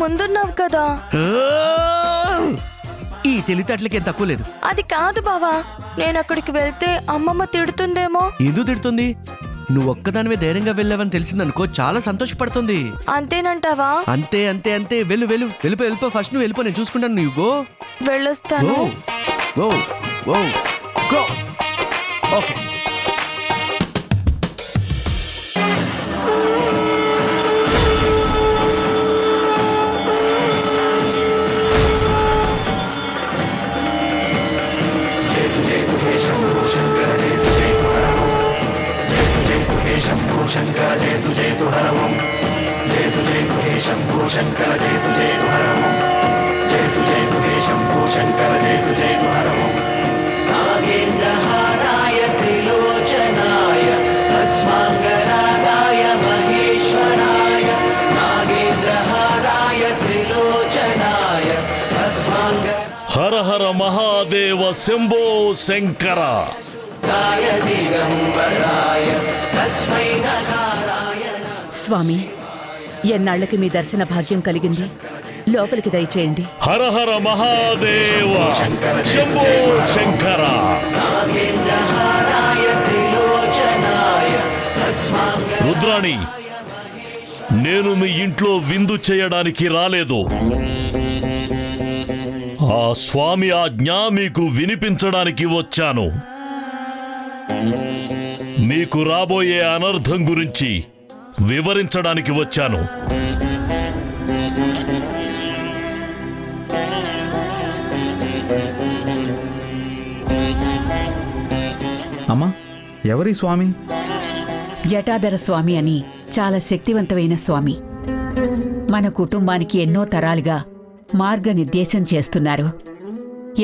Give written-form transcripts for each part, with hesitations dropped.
ముందున్నావు కదా. ఈ తెలివితేటలకేం తక్కువ లేదు. అది కాదు బావా, నేను అక్కడికి వెళ్తే అమ్మమ్మ తిడుతుందేమో. ఎందుకు తిడుతుంది? నువ్వు ఒక్కదానివే ధైర్యంగా వెళ్ళావని తెలిసిందనుకో చాలా సంతోషపడుతుంది. అంతేనంటావా? అంతే అంతే అంతే. వెళ్ళిపో. ఫస్ట్ నువ్వు వెళ్ళిపో, నేను చూసుకుంటాను. నువ్వు గో. వెళ్ళొస్తాను. Go go go. Okay. Shankara జయతు జయతు హర ఓం జయతు జయతు హే శంభో శంకర జయతు జయతు హర ఓం జయతు జయతు హే శంభో శంకర జయతు జయతు హర ఓం నాగేంద్రహారాయ త్రిలోచనాయ భస్మాంగరాగాయ మహేశ్వరాయ నాగేంద్రహారాయ త్రిలోచనాయ భస్మాంగ హర హర మహాదేవ శంభో శంకర. స్వామి, ఎన్నాళ్లకి మీ దర్శన భాగ్యం కలిగింది, లోపలికి దయచేయండి. హర హర మహాదేవ శంభో శంకర. రుద్రాణి, నేను మీ ఇంట్లో విందు చేయడానికి రాలేదు. ఆ స్వామి ఆజ్ఞ మీకు వినిపించడానికి వచ్చాను. మీకు రాబోయే అనర్థం గురించి వివరించడానికి వచ్చాను. అమ్మా, ఎవరి స్వామి? జటాధర స్వామి అని చాలా శక్తివంతమైన స్వామి. మన కుటుంబానికి ఎన్నో తరాలుగా మార్గనిర్దేశం చేస్తున్నారు.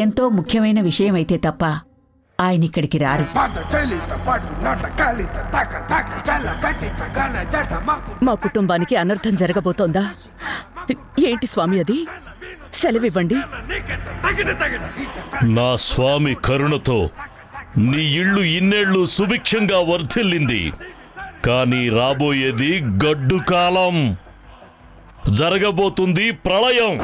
ఎంతో ముఖ్యమైన విషయమైతే తప్ప ఆయనిక్కడికి రారు. మా కుటుంబానికి అనర్థం జరగబోతోందా? ఏంటి స్వామి అది? సెలవివ్వండి. నా స్వామి కరుణతో నీ ఇళ్ళు ఇన్నేళ్లు సుభిక్షంగా వర్ధిల్లింది. కానీ రాబోయేది గడ్డు కాలం. జరగబోతుంది ప్రళయం.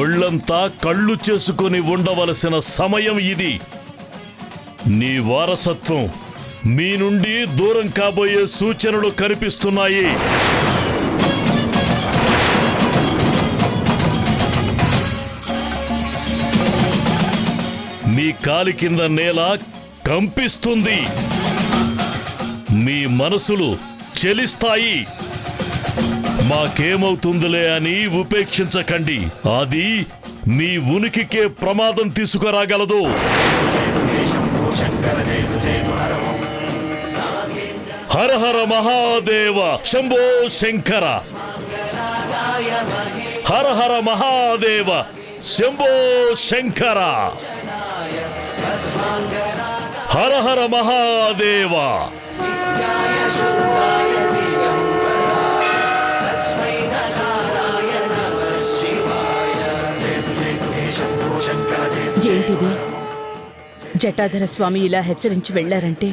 ఒళ్లంతా కళ్ళు చేసుకుని ఉండవలసిన సమయం ఇది. నీ వారసత్వం మీ నుండి దూరం కాబోయే సూచనలు కనిపిస్తున్నాయి. మీ కాలి కింద నేల కంపిస్తుంది. మీ మనసులు చెలిస్తాయి. మాకేమవుతుందిలే అని ఉపేక్షించకండి. అది మీ ఉనికికే ప్రమాదం తీసుకురాగలదు. హర హర మహాదేవ శంభో శంకర. హర హర మహాదేవ శంభో శంకర. హర హర మహాదేవ. ఏంటిది? జటాధర స్వామి ఇలా హెచ్చరించి వెళ్లారంటే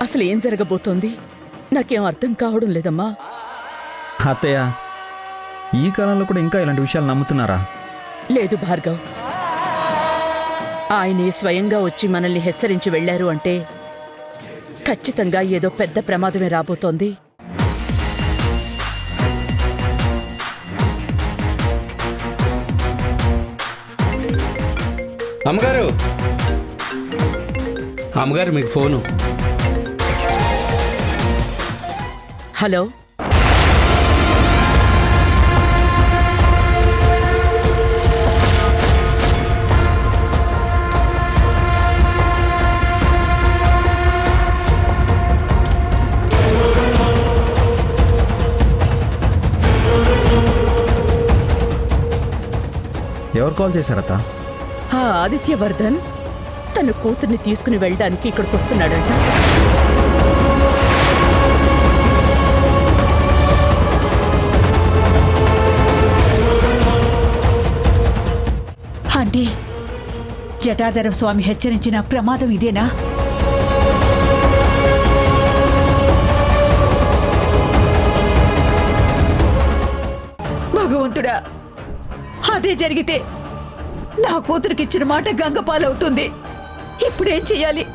అసలు ఏం జరగబోతోంది? నాకేం అర్థం కావడం లేదమ్మా. అత్తయ్య, ఈ కాలంలో కూడా ఇంకా ఇలాంటి విషయాలు నమ్ముతున్నారా? లేదు భార్గవ్, ఆయనే స్వయంగా వచ్చి మనల్ని హెచ్చరించి వెళ్లారు అంటే ఖచ్చితంగా ఏదో పెద్ద ప్రమాదమే రాబోతోంది. అమ్మగారు, అమ్మగారు మీకు ఫోను. హలో, ఎవరు కాల్ చేశారత్త? ఆ ఆదిత్యవర్ధన్ తన కూతుర్ని తీసుకుని వెళ్ళడానికి ఇక్కడికి వస్తున్నాడంట. ఆంటీ, జటాధర స్వామి హెచ్చరించిన ప్రమాదం ఇదేనా? భగవంతుడా, అదే జరిగితే నా కూతురికిచ్చిన మాట గంగపాలవుతుంది. ఇప్పుడేం చెయ్యాలి?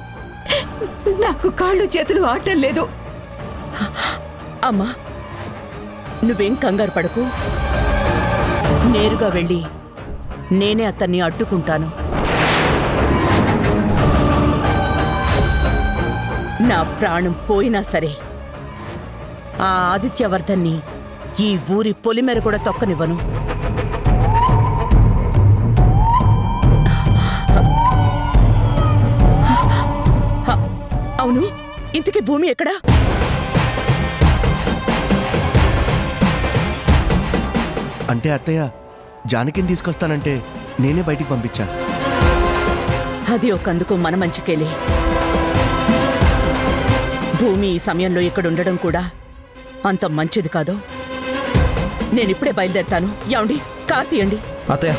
నాకు కాళ్ళు చేతులు ఆటం లేదు. అమ్మా, నువ్వేం కంగారు పడకు. నేరుగా వెళ్ళి నేనే అతన్ని అడ్డుకుంటాను. నా ప్రాణం పోయినా సరే ఆ ఆదిత్యవర్ధన్ని ఈ ఊరి పొలిమేర కూడా తొక్కనివ్వను. అవును, ఇంతకీ భూమి ఎక్కడా? అంటే అత్తయ్య, జానకిని తీసుకొస్తానంటే నేనే బయటికి పంపించా. అది ఒకందుకు మన మంచికేలే. భూమి ఈ సమయంలో ఇక్కడ ఉండడం కూడా అంత మంచిది కాదు. నేనిప్పుడే బయలుదేరతాను. యాండి, కార్ తీయండి. అత్తయ్య,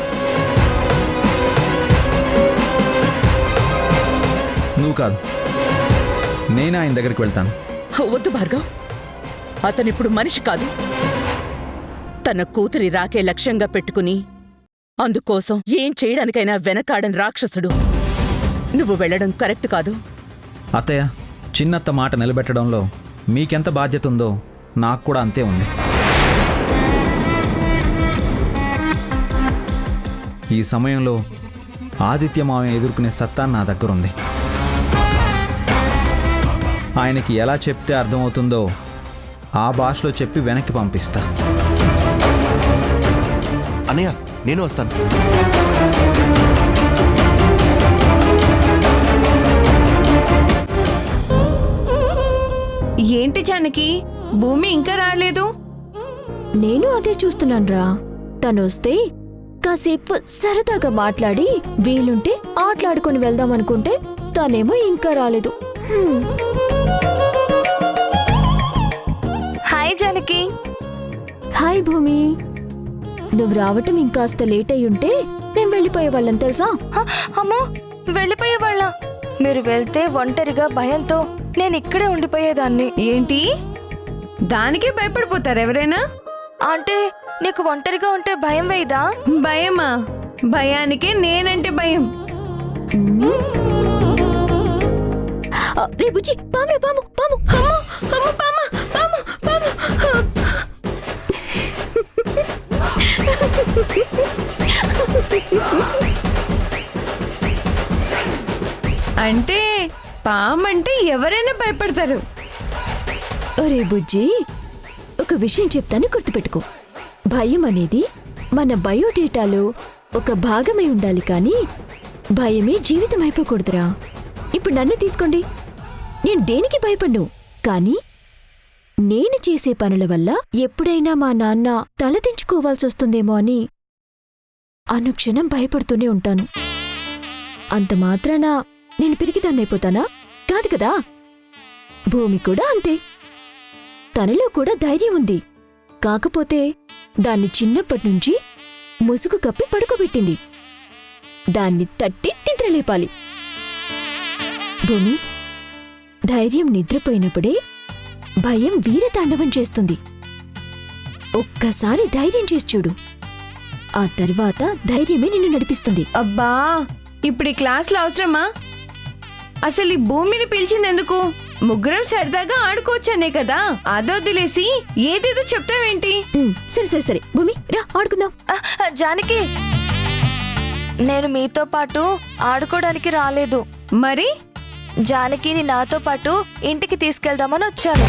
నువ్వు కాదు, నేనే ఆయన దగ్గరికి వెళ్తాను. వద్దు భార్గవ్, అతనిప్పుడు మనిషి కాదు. తన కూతురి రాకే లక్ష్యంగా పెట్టుకుని అందుకోసం ఏం చేయడానికైనా వెనకాడని రాక్షసుడు. నువ్వు వెళ్ళడం కరెక్ట్ కాదు. అత్తయ్య, చిన్నత్త మాట నిలబెట్టడంలో మీకెంత బాధ్యత ఉందో నాకు కూడా అంతే ఉంది. ఈ సమయంలో ఆదిత్య మావయ్య ఎదుర్కొనే సత్తా నా దగ్గరుంది. ఆయనకి ఎలా చెప్తే అర్థమవుతుందో ఆ భాషలో చెప్పి వెనక్కి పంపిస్తా. అన్నయ్య, నేను వస్తాను. ఏంటి జానకి, భూమి ఇంకా రాలేదు? నేను అదే చూస్తున్నాన్రా. తనొస్తే కాసేపు సరదాగా మాట్లాడి వీలుంటే ఆటలాడుకొని వెళ్దాం అనుకుంటే తనేమో ఇంకా రాలేదు. హాయ్ జానకి. హాయ్ భూమి, నువ్వు రావటం ఇంకాస్త లేట్ అయ్యుంటే మేం వెళ్ళిపోయేవాళ్ళం తెలుసా? అమ్మో, వెళ్ళిపోయేవాళ్ళ? మీరు వెళ్తే ఒంటరిగా భయంతో నేను ఇక్కడే ఉండిపోయేదాన్ని. ఏంటి, దానికే భయపడిపోతారు ఎవరైనా? అంటే నీకు ఒంటరిగా ఉంటే భయం వేయదా? భయమా? భయానికే నేనంటే భయం. రే బుజ్జి, పాము పాము పాము. అమ్మో, పామ, పామ, పామ. అంటే పామంటే ఎవరైనా భయపడతారు. ఒరే బుజ్జి, ఒక విషయం చెప్తాను, గుర్తుపెట్టుకో. భయం అనేది మన బయోడేటాలో ఒక భాగమై ఉండాలి, కానీ భయమే జీవితం అయిపోకూడదురా. ఇప్పుడు నన్ను తీసుకోండి, నేను దేనికి భయపడ్ను, కానీ నేను చేసే పనుల వల్ల ఎప్పుడైనా మా నాన్న తలదించుకోవాల్సి వస్తుందేమో అని అనుక్షణం భయపడుతూనే ఉంటాను. అంత మాత్రాన నేను పిరికిదాన్నైపోతానా? కాదు కదా. భూమి కూడా అంతే. తనలో కూడా ధైర్యం ఉంది, కాకపోతే దాన్ని చిన్నప్పటినుంచి ముసుగు కప్పి పడుకోబెట్టింది. దాన్ని తట్టి నిద్రలేపాలి. భూమి, ధైర్యం నిద్రపోయినప్పుడే భయం వీరతాండవం చేస్తుంది. ఒక్కసారి ధైర్యం చేసి చూడు, ఆ తర్వాత ధైర్యమే నిన్ను నడిపిస్తుంది. అబ్బా, ఇప్పుడు ఈ క్లాస్లో అవసరమా? అసలు ఈ భూమిని పిలిచిందెందుకు? ముగ్గురం సరదాగా ఆడుకోవచ్చనే కదా. అదొదిలేసి ఏదేదో చెప్తావేంటి? సరే సరే సరే భూమి, రా ఆడుకుందాం. జానకి, నేను మీతో పాటు ఆడుకోవడానికి రాలేదు. మరి జానకిని నాతో పాటు ఇంటికి తీసుకెళ్దామని వచ్చాను.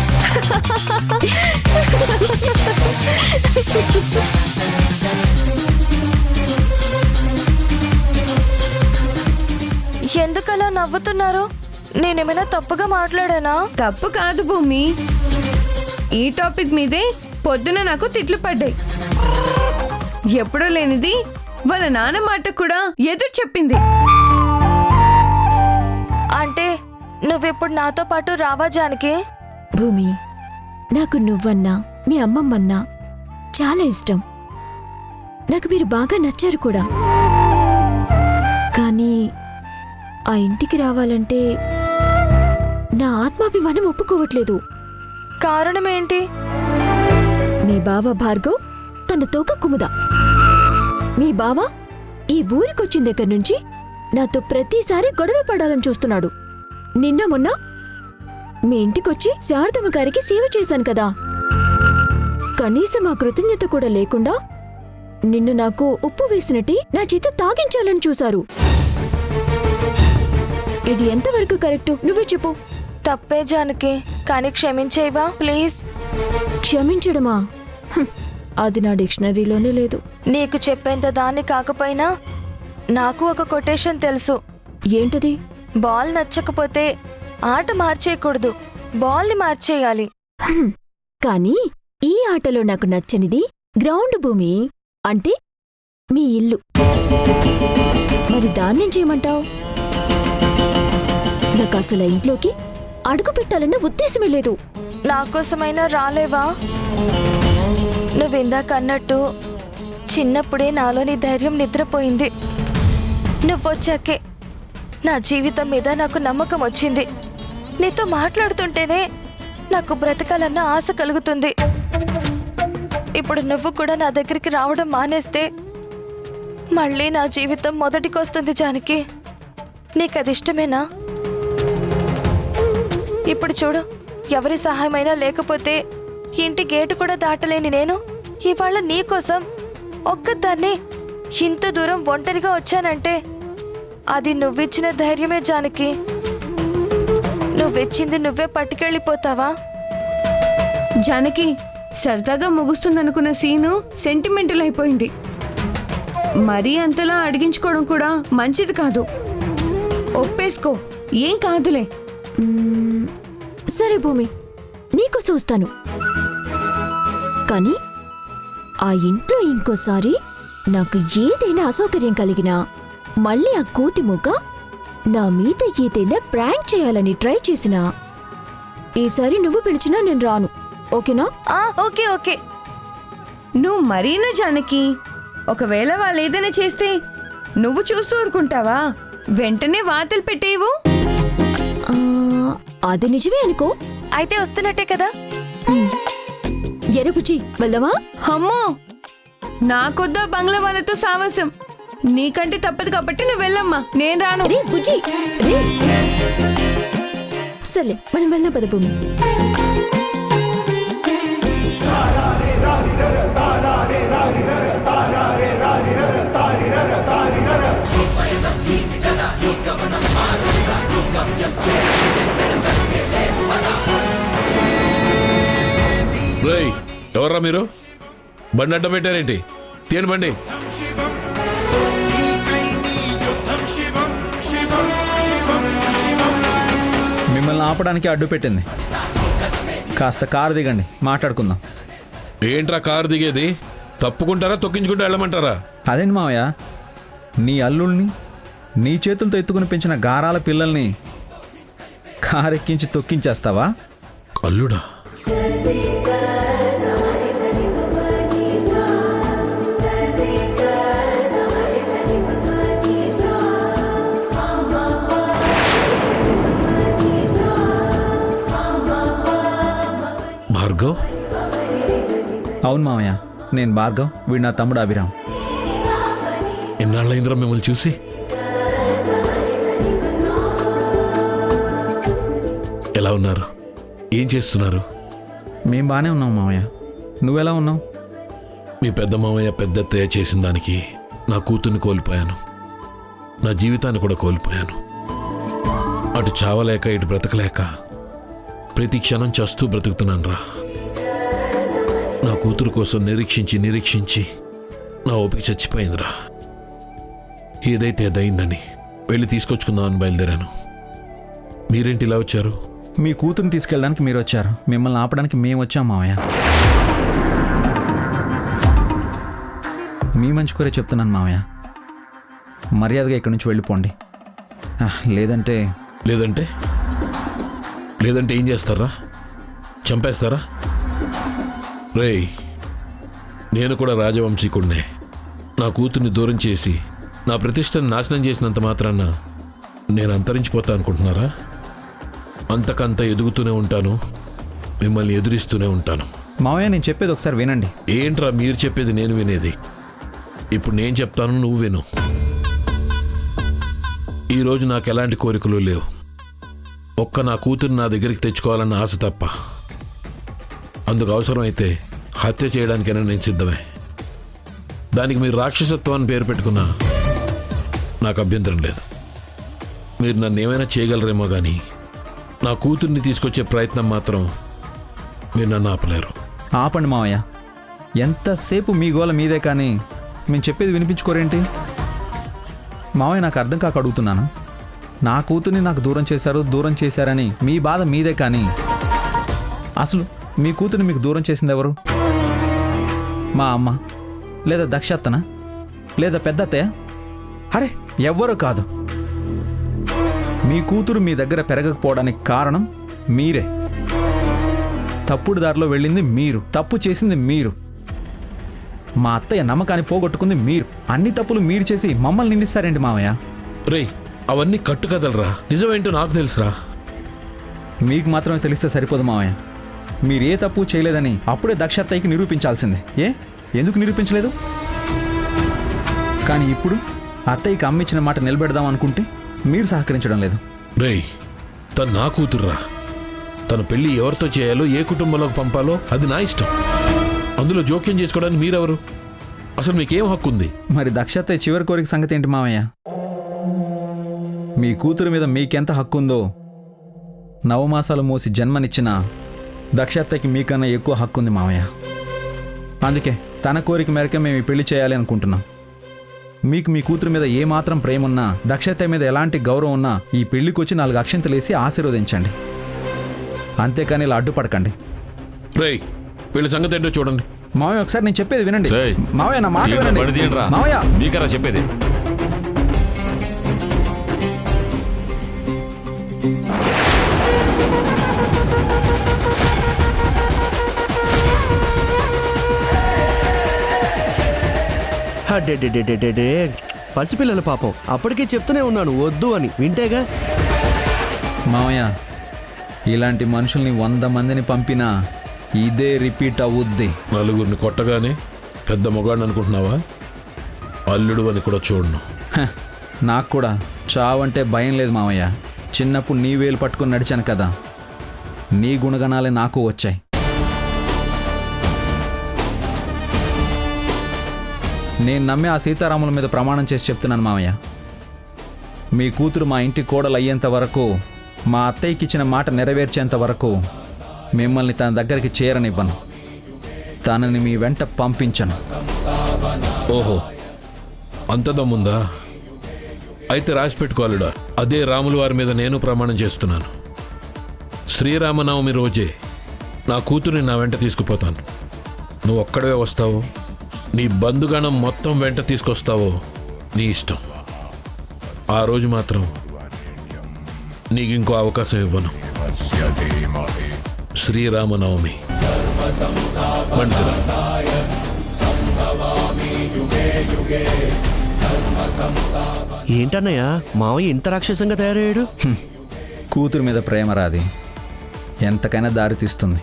ఎందుకలా నవ్వుతున్నారు? నేనేమైనా తప్పుగా మాట్లాడానా? తప్పు కాదు భూమి, ఈ టాపిక్ మీదే పొద్దున నాకు తిట్లు పడ్డాయి. ఎప్పుడూ లేనిది వాళ్ళ నాన్న మాట కూడా ఎదురు చెప్పింది. అంటే నువ్వెప్పుడు నాతో పాటు రావా జానకి? భూమి, నాకు నువ్వన్నా మీ అమ్మమ్మన్నా చాలా ఇష్టం. నాకు మీరు బాగా నచ్చారు కూడా. కానీ ఆ ఇంటికి రావాలంటే నా ఆత్మాభిమానం ఒప్పుకోవట్లేదు. కారణం ఏంటి? మీ బావ భార్గవ్ తన తోక కుముద. మీ బావ ఈ ఊరికొచ్చిన దగ్గర నుంచి నాతో ప్రతిసారి గొడవ పడాలని చూస్తున్నాడు. నిన్న మొన్న మీ ఇంటికొచ్చి శారదమ్మ గారికి సేవ చేశాను కదా, కనీసం ఆ కృతజ్ఞత కూడా లేకుండా నిన్ను నాకు ఉప్పు వేసినట్టి నా చేత తాగించాలని చూశారు. ఇది ఎంతవరకు కరెక్టు? నువ్వే చెప్పు. తప్పే జానకి, కానీ క్షమించేవా ప్లీజ్? క్షమించడమా? అది నా డిక్షనరీలోనే లేదు. నీకు చెప్పేంత దాన్ని కాకపోయినా నాకు ఒక కొటేషన్ తెలుసు. ఏంటది? బాల్ నచ్చకపోతే ఆట మార్చేయకూడదు, బాల్ని మార్చేయాలి. కానీ ఈ ఆటలో నాకు నచ్చనిది గ్రౌండ్ భూమి అంటే మీ ఇల్లు. మరి దాన్నేం చేయమంటావు? నాకు అసలు ఆ ఇంట్లోకి అడుగు పెట్టాలన్న ఉద్దేశమే లేదు. నా కోసమైనా రాలేవా? నువ్విందాక అన్నట్టు చిన్నప్పుడే నాలోని ధైర్యం నిద్రపోయింది. నువ్వొచ్చాకే నా జీవితం మీద నాకు నమ్మకం వచ్చింది. నీతో మాట్లాడుతుంటేనే నాకు బ్రతకాలన్న ఆశ కలుగుతుంది. ఇప్పుడు నువ్వు కూడా నా దగ్గరికి రావడం మానేస్తే మళ్ళీ నా జీవితం మొదటికొస్తుంది జానకి. నీకది ఇష్టమేనా? ఇప్పుడు చూడు, ఎవరి సహాయమైనా లేకపోతే ఇంటి గేటు కూడా దాటలేని నేను ఇవాళ నీకోసం ఒక్కదాన్ని ఇంత దూరం ఒంటరిగా వచ్చానంటే అది నువ్విచ్చిన ధైర్యమే జానకి. నువ్విచ్చింది నువ్వే పట్టుకెళ్ళిపోతావా? జానకి, సరదాగా ముగుస్తుందనుకున్న సీను సెంటిమెంటల్ అయిపోయింది. మరీ అంతలా అడిగించుకోవడం కూడా మంచిది కాదు. ఒప్పేసుకో, ఏం కాదులే. సరే భూమి, నీకోసం వస్తాను. కానీ ఆ ఇంట్లో ఇంకోసారి నాకు ఏదైనా అసౌకర్యం కలిగినా మళ్ళీ ఆ కోతి మూక నా మీద ఏదైనా ప్రాంక్ చేయాలని ట్రై చేసినా ఈసారి నువ్వు పిలిచినా నేను రాను. ఓకేనా? Okay okay. నువ్వు మరీను జానకి. ఒకవేళ వాళ్ళు ఏదైనా చేస్తే నువ్వు చూస్తూ ఊరుకుంటావా? వెంటనే వాతలు పెట్టేవు. అది నిజమే అనుకో. అయితే వస్తున్నట్టే కదా. ఎరపుచి వెళ్దామా? అమ్మో, నాకొద్దా బంగ్లా వాళ్ళతో సావాసం. నీకంటే తప్పదు కాబట్టి నువ్వు వెళ్ళమ్మా, నేను రాను. రే బుజ్జి, రే. సర్లే మనం వెళ్దాం పద భూమి. రేయ్, ఎవర్రా మీరు? బండి అడ్డం పెట్టారేంటి? తీయండి బండి. మిమ్మల్ని ఆపడానికి అడ్డు పెట్టింది. కాస్త కారు దిగండి, మాట్లాడుకుందాం. ఏంట్రా కారు దిగేది? తప్పుకుంటారా, తొక్కించుకుంటూ వెళ్ళమంటారా? అదేంటి మావయ్య, నీ అల్లుల్ని నీ చేతులతో ఎత్తుకుని పెంచిన గారాల పిల్లల్ని కారెక్కించి తొక్కించేస్తావా? అల్లుడా? భార్గవ్? అవును మావయ్య, నేను భార్గవ్, వీడు నా తమ్ముడు అభిరామ్. ఎన్నాళ్ళైందిరా మిమ్మల్ని చూసి? ఎలా ఉన్నారు? ఏం చేస్తున్నారు? మేం బాగానే ఉన్నాం మావయ్య. నువ్వెలా ఉన్నావు? మీ పెద్ద మామయ్య పెద్దత్తయ్య చేసిన దానికి నా కూతుర్ని కోల్పోయాను, నా జీవితాన్ని కూడా కోల్పోయాను. అటు చావలేక ఇటు బ్రతకలేక ప్రతి క్షణం చస్తూ బ్రతుకుతున్నాను రా. నా కూతురు కోసం నిరీక్షించి నిరీక్షించి నా ఓపిక చచ్చిపోయిందిరా. ఏదైతే అదయిందని వెళ్ళి తీసుకొచ్చుకుందామని బయలుదేరాను. మీరేంటి ఇలా వచ్చారు? మీ కూతురుని తీసుకెళ్ళడానికి మీరు వచ్చారు, మిమ్మల్ని ఆపడానికి మేము వచ్చాం మావయ్య. మీ మంచి కోరే చెప్తున్నాను మావయ్య, మర్యాదగా ఇక్కడి నుంచి వెళ్ళిపోండి. లేదంటే లేదంటే లేదంటే ఏం చేస్తారా? చంపేస్తారా? రేయ్, నేను కూడా రాజవంశీకుడినే. నా కూతుర్ని దూరం చేసి నా ప్రతిష్టను నాశనం చేసినంత మాత్రాన నేను అంతరించిపోతా అనుకుంటున్నారా? అంతకంత ఎదుగుతూనే ఉంటాను, మిమ్మల్ని ఎదురిస్తూనే ఉంటాను. మావయ్య నేను చెప్పేది ఒకసారి వినండి. ఏంట్రా మీరు చెప్పేది నేను వినేది? ఇప్పుడు నేను చెప్తాను, నువ్వు విను. ఈరోజు నాకు ఎలాంటి కోరికలు లేవు. ఒక్క నా కూతురు నా దగ్గరికి తెచ్చుకోవాలన్న ఆశ తప్ప. అందుకు అవసరమైతే హత్య చేయడానికైనా నేను సిద్ధమే. దానికి మీరు రాక్షసత్వాన్ని పేరు పెట్టుకున్నా నాకు అభ్యంతరం లేదు. మీరు నన్ను ఏమైనా చేయగలరేమో కానీ నా కూతుర్ని తీసుకొచ్చే ప్రయత్నం మాత్రం మీరు నన్ను ఆపలేరు. ఆపండి మావయ్య, ఎంతసేపు మీ గోల మీదే కానీ మేము చెప్పేది వినిపించుకోరేంటి? మావయ్య నాకు అర్థం కాక అడుగుతున్నాను. నా కూతుర్ని నాకు దూరం చేశారని మీ బాధ మీదే కానీ అసలు మీ కూతుర్ని మీకు దూరం చేసింది ఎవరు? మా అమ్మ, లేదా దక్షత్తనా, లేదా పెద్దత్తయ్య? అరే ఎవ్వరూ కాదు. మీ కూతురు మీ దగ్గర పెరగకపోవడానికి కారణం మీరే. తప్పుడు దారిలో వెళ్ళింది మీరు, తప్పు చేసింది మీరు. మా అత్తయ్య నమ్మకాన్ని పోగొట్టుకుంది మీరు. అన్ని తప్పులు మీరు చేసి మమ్మల్ని నిందిస్తారేంటి మావయ్య? రేయ్, అవన్నీ కట్టు కదలరా, నిజమేంటో నాకు తెలుసురా. మీకు మాత్రమే తెలిస్తే సరిపోదు మావయ్య. మీరు ఏ తప్పు చేయలేదని అప్పుడే దక్షత్తయ్యకి నిరూపించాల్సిందే. ఎందుకు నిరూపించలేదు? కానీ ఇప్పుడు అత్తయ్యకి అమ్మిచ్చిన మాట నిలబెడదాం అనుకుంటే మీరు సహకరించడం లేదు. రేయ్, తను నా కూతుర్రా. తన పెళ్లి ఎవరితో చేయాలో, ఏ కుటుంబంలోకి పంపాలో అది నా ఇష్టం. అందులో జోక్యం చేసుకోవడానికి మీరెవరు? అసలు మీకేం హక్కు ఉంది? మరి దక్షత్తయ్య చివరి కోరిక సంగతి ఏంటి మావయ్య? మీ కూతురు మీద మీకెంత హక్కు ఉందో నవమాసాలు మోసి జన్మనిచ్చిన దక్షత్తయ్యకి మీకన్నా ఎక్కువ హక్కు ఉంది మావయ్య. అందుకే తన కోరిక మేరకే మేము ఈ పెళ్లి చేయాలి అనుకుంటున్నాం. మీకు మీ కూతురు మీద ఏమాత్రం ప్రేమ ఉన్నా, దక్షత్తయ్య మీద ఎలాంటి గౌరవం ఉన్నా ఈ పెళ్లికి వచ్చి 4 అక్షింతలేసి ఆశీర్వదించండి. అంతేకాని ఇలా అడ్డుపడకండి. రేయ్, వీళ్ళ సంగతి ఏంటో చూడండి. మావయ్య ఒకసారి నేను చెప్పేది వినండి. రేయ్, మావయ్య నా మాట ఏంట్రా, బండి వినండి. తీయండిరా. మావయ్య మీకరా చెప్పేది? అడ్డే పసిపిల్లల పాపం. అప్పటికే చెప్తూనే ఉన్నాను వద్దు అని, వింటేగా. మావయ్య, ఇలాంటి మనుషుల్ని 100 మందిని పంపినా ఇదే రిపీట్ అవుద్ది. నలుగురిని కొట్టగానే పెద్ద మొగాడిని అనుకుంటున్నావా? అల్లుడు అని కూడా చూడను. నాకు కూడా చావంటే భయం లేదు మావయ్య. చిన్నప్పుడు నీ వేలు పట్టుకుని నడిచాను కదా, నీ గుణగణాలే నాకు వచ్చాయి. నేను నమ్మి ఆ సీతారాముల మీద ప్రమాణం చేసి చెప్తున్నాను మావయ్య. మీ కూతురు మా ఇంటి కోడలు అయ్యేంత వరకు, మా అత్తయ్యకి ఇచ్చిన మాట నెరవేర్చేంత వరకు మిమ్మల్ని తన దగ్గరికి చేరనివ్వను. తనని మీ వెంట పంపించను. ఓహో, అంత దమ్ముందా? అయితే రాసి పెట్టుకోవాలిడా. అదే రాముల వారి మీద నేను ప్రమాణం చేస్తున్నాను. శ్రీరామనవమి రోజే నా కూతుర్ని నా వెంట తీసుకుపోతాను. నువ్వు ఒక్కడే వస్తావు, నీ బంధుగణం మొత్తం వెంట తీసుకొస్తావో నీ ఇష్టం. ఆ రోజు మాత్రం నీకు ఇంకో అవకాశం ఇవ్వను. శ్రీరామనవమి. మంచిదా? ఏంటన్నయ్య మావయ్య ఇంత రాక్షసంగా తయారయ్యాడు? కూతురు మీద ప్రేమ రాది ఎంతకైనా దారి తీస్తుంది.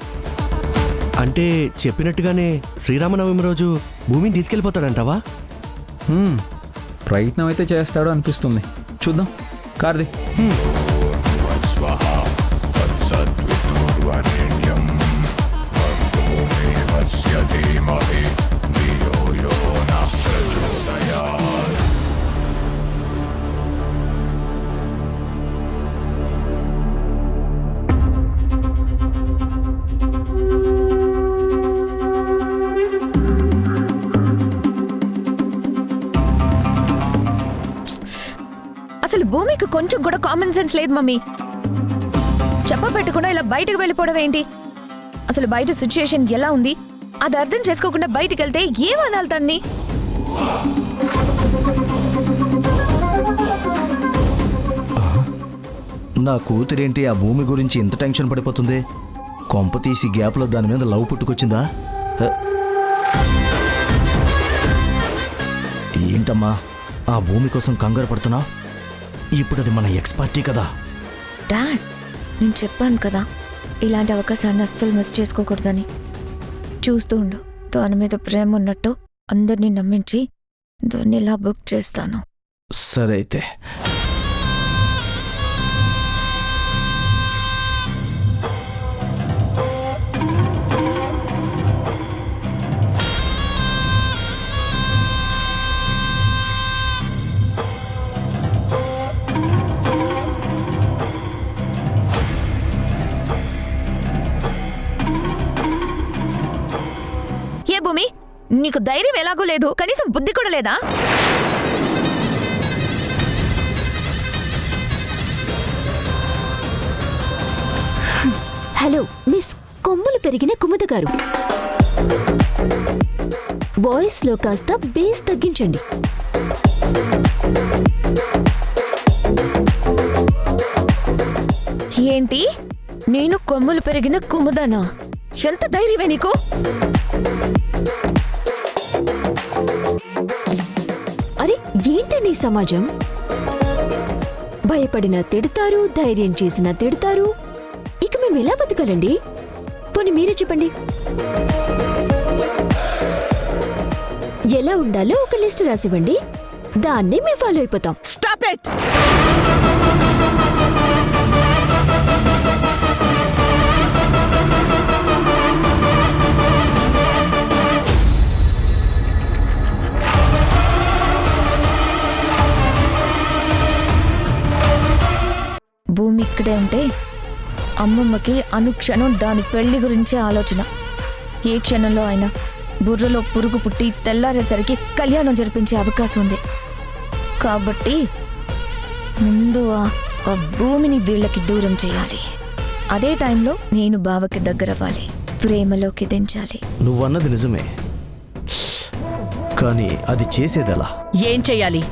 అంటే చెప్పినట్టుగానే శ్రీరామనవమి రోజు భూమిని తీసుకెళ్ళిపోతాడంటావా? ప్రయత్నం అయితే చేస్తాడు అనిపిస్తుంది. చూద్దాం. కార్ది అసలు భూమికి కొంచెం కూడా కామన్ సెన్స్ లేదు మమ్మీ. చెప్పబెట్టకుండా ఇలా బయటకు వెళ్ళిపోవడం ఏంటి? అసలు బయట సిచ్యుయేషన్ ఎలా ఉంది అది అర్థం చేసుకోకుండా బయటికి వెళ్తే ఏమనాలి తన్ని? నా కూతురేంటి ఆ భూమి గురించి ఇంత టెన్షన్ పడిపోతుంది? కొంప తీసి గ్యాప్లో దాని మీద లవ్ పుట్టుకొచ్చిందా? ఏంటమ్మా ఆ భూమి కోసం కంగారు పడుతున్నా? ఇప్పుడు అది మన ఎక్స్ పార్టీ కదా. డాడ్, నేను చెప్పాను కదా ఇలాంటి అవకాశాన్ని అస్సలు మిస్ చేసుకోకూడదని. చూస్తూ ఉండు, దాని మీద ప్రేమ ఉన్నట్టు అందరినీ నమ్మించి దాన్ని ఇలా బుక్ చేస్తాను. సరే అయితే. ఏ భూమి, నీకు ధైర్యం ఎలాగూ లేదు, కనీసం బుద్ధి కూడా లేదా? హలో మిస్ కొమ్ములు పెరిగిన కుముద గారు, వాయిస్లో కాస్త బేస్ తగ్గించండి. ఏంటి, నేను కొమ్ములు పెరిగిన కుముదనా? ఎంత ధైర్యమే నీకు? అరే ఏంటండి ఈ సమాజం? భయపడినా తిడతారు, ధైర్యం చేసినా తిడతారు. ఇక మేము ఎలా బతకాలండి? పోనీ మీరే చెప్పండి. ఎలా ఉండాలో ఒక లిస్ట్ రాసివ్వండి, దాన్ని మేము ఫాలో అయిపోతాం. Stop it! భూమి ఇక్కడే ఉంటే అమ్మమ్మకి అనుక్షణం దాని పెళ్లి గురించే ఆలోచన. ఏ క్షణంలో అయినా బుర్రలో పురుగు పుట్టి తెల్లారేసరికి కళ్యాణం జరిపించే అవకాశం ఉంది. కాబట్టి ముందు ఆ భూమిని వీళ్ళకి దూరం చేయాలి. అదే టైంలో నేను బావకి దగ్గరవ్వాలి, ప్రేమలోకి దించాలి. నువ్వన్నది నిజమే, కానీ అది చేసేదెలా? ఏం చెయ్యాలి?